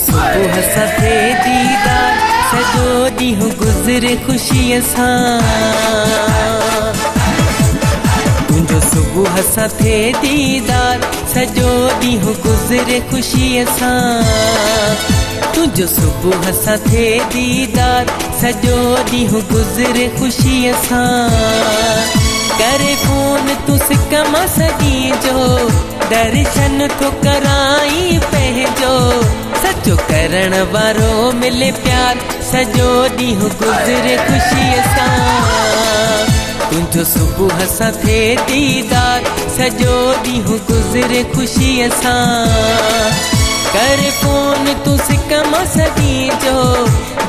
सुबुह सां थे दीदार सॼो ॾींहुं गुज़रे ख़ुशीअ सां तुंहिंजो सुबुह सां थे दीदार सॼो ॾींहुं गुज़रे ख़ुशीअ सां तुंहिंजो सुबुह सां थे दीदार सॼो ॾींहुं गुज़रे ख़ुशीअ सां करे फोन तूं सिक मां सॼी जो दर्शन थो कराई पंहिंजो सचो करण वारो मिले प्यार सॼो ॾींहुं गुज़रे ख़ुशीअ सां तुंहिंजो सुबुह सां थे दीदार सॼो ॾींहुं गुज़रे ख़ुशीअ सां करे फोन तूं सिक मां सॼी जो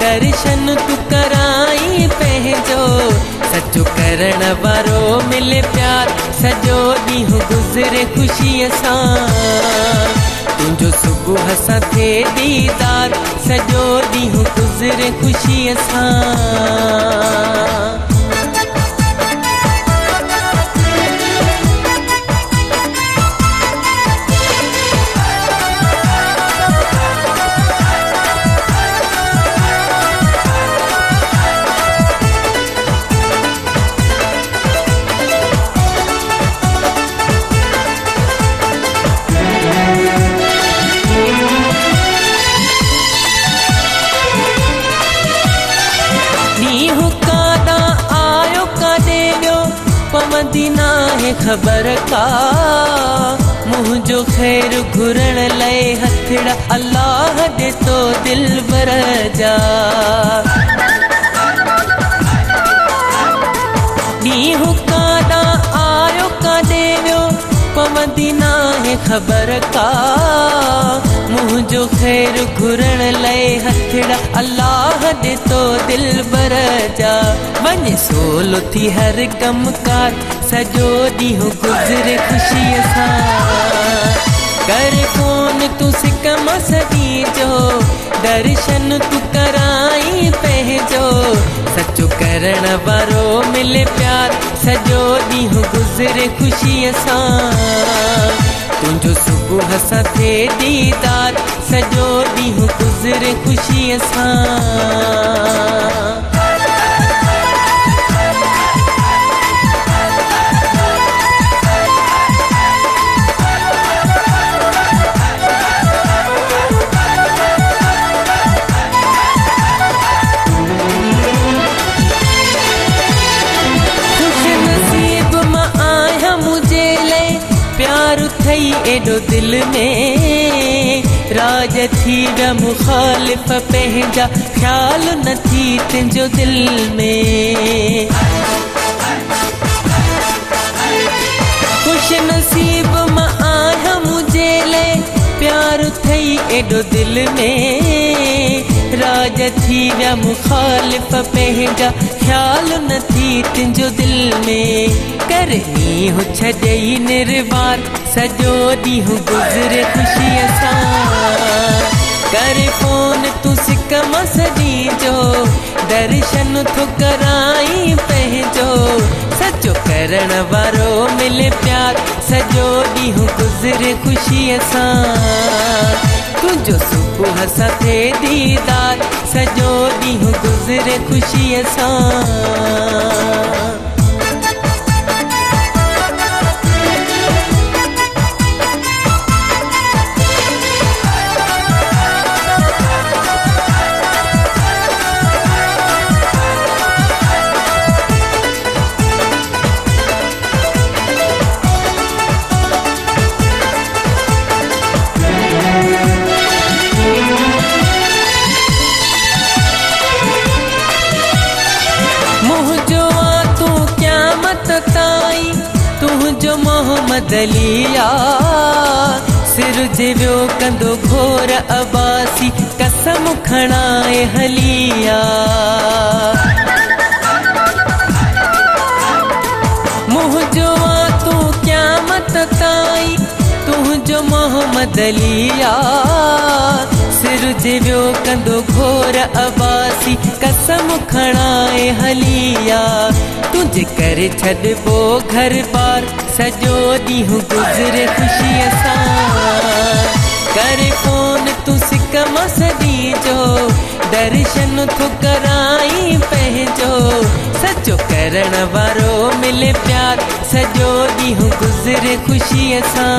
दर्शन तूं कराई पंहिंजो सचो करण वारो मिले प्यार सॼो ॾींहुं गुज़रे ख़ुशीअ सां तुंहिंजो सुबुह सां थे दीदार सॼो ॾींहुं गुज़रे ख़ुशीअ सां मदीना है ख़बर का मुझो खैर घुरण लाइ हथड़ा अल्लाह दे तो दिल बर जा नीहू कादा आयो कादे वियो मदीना है ख़बर का मुझो खैर घुरण लाइ हथड़ा अल्लाह दे तो दिल बर जा वञ सोलो थी हर कम कार सॼो ॾींहुं गुज़रे ख़ुशीअ सां कर फोन तूं सिक मां सॼी जो दर्शन तूं कराई पंहिंजो सचो करण वारो मिले प्यार सॼो ॾींहुं गुज़रे ख़ुशीअ सां तुंहिंजो सुबुह सां थे दीदार सॼो ॾींहुं गुज़रे ख़ुशीअ सां एडो दिल में राज थी विया मुखालिफ़ पंहिंजा ख़्याल न थी तुंहिंजो दिल में खुश नसीब मां आहियां मुझे लाइ प्यार थई एडो दिल में राज थी विया मुखालिफ़ पंहिंजा ख़्याल न थी तुंहिंजो दिल में करनी हो छॾई निर्वार सॼो ॾींहुं गुज़रे ख़ुशीअ सां करे फोन तूं सिक मां सॼी जो दर्शन थो कराई पंहिंजो सचो करण वारो मिले प्यार सॼो ॾींहुं गुज़रे ख़ुशीअ सां तुंहिंजो सुबुह सां थे दीदार सॼो ॾींहुं गुज़रे ख़ुशीअ सां तुंहिंजो मोहम्मद अलिया सिर जिवियो कंदो घोर अबासी कसम खणाए हलिया मुंहिंजो तूं क़यामत ताईं तुंहिंजो मोहम्मद अलिया सिर जिवियो कंदो घोर अबासी कसम खणाए हलिया तुंहिंजे करे छॾिबो घर बार सॼो ॾींहुं गुज़रे ख़ुशीअ सां करे फोन तू सिक मसदी जो दर्शन थो कराई पंहिंजो सचो करण वारो मिले प्यार सजो ॾींहुं गुज़रे ख़ुशीअ सां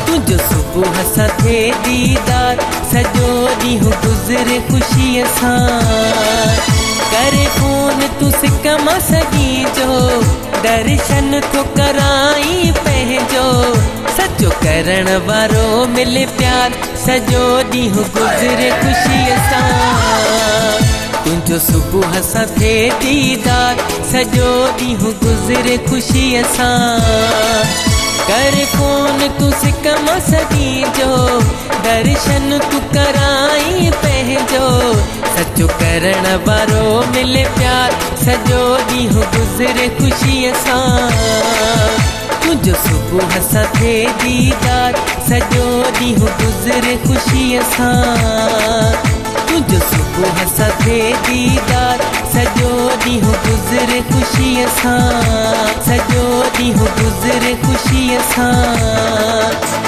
तुंहिंजो सुबुह सां थिए दीदार सजो ॾींहुं गुज़रे ख़ुशीअ सां करे फोन तू सिक मसदी जो दर्शन थो कराई पंहिंजो सचो करण वारो मिले प्यार सजो ॾींहुं गुज़रे ख़ुशीअ सां तुंहिंजो सुबुह सां थिए दीदार सजो ॾींहुं गुज़रे ख़ुशीअ सां करे फोन तू सिक मसदी जो दर्शन तू कराई पंहिंजो सचो करण वारो मिले प्यार सजो ॾींहुं गुज़रे ख़ुशीअ सां तुंहिंजो सुबुह सां थिए दीदार सजो ॾींहुं गुज़रे ख़ुशीअ सां तुंहिंजो सुबुह सां थिए दीदार सजो ॾींहुं गुज़रे ख़ुशीअ सां सजो ॾींहुं गुज़रे ख़ुशीअ सां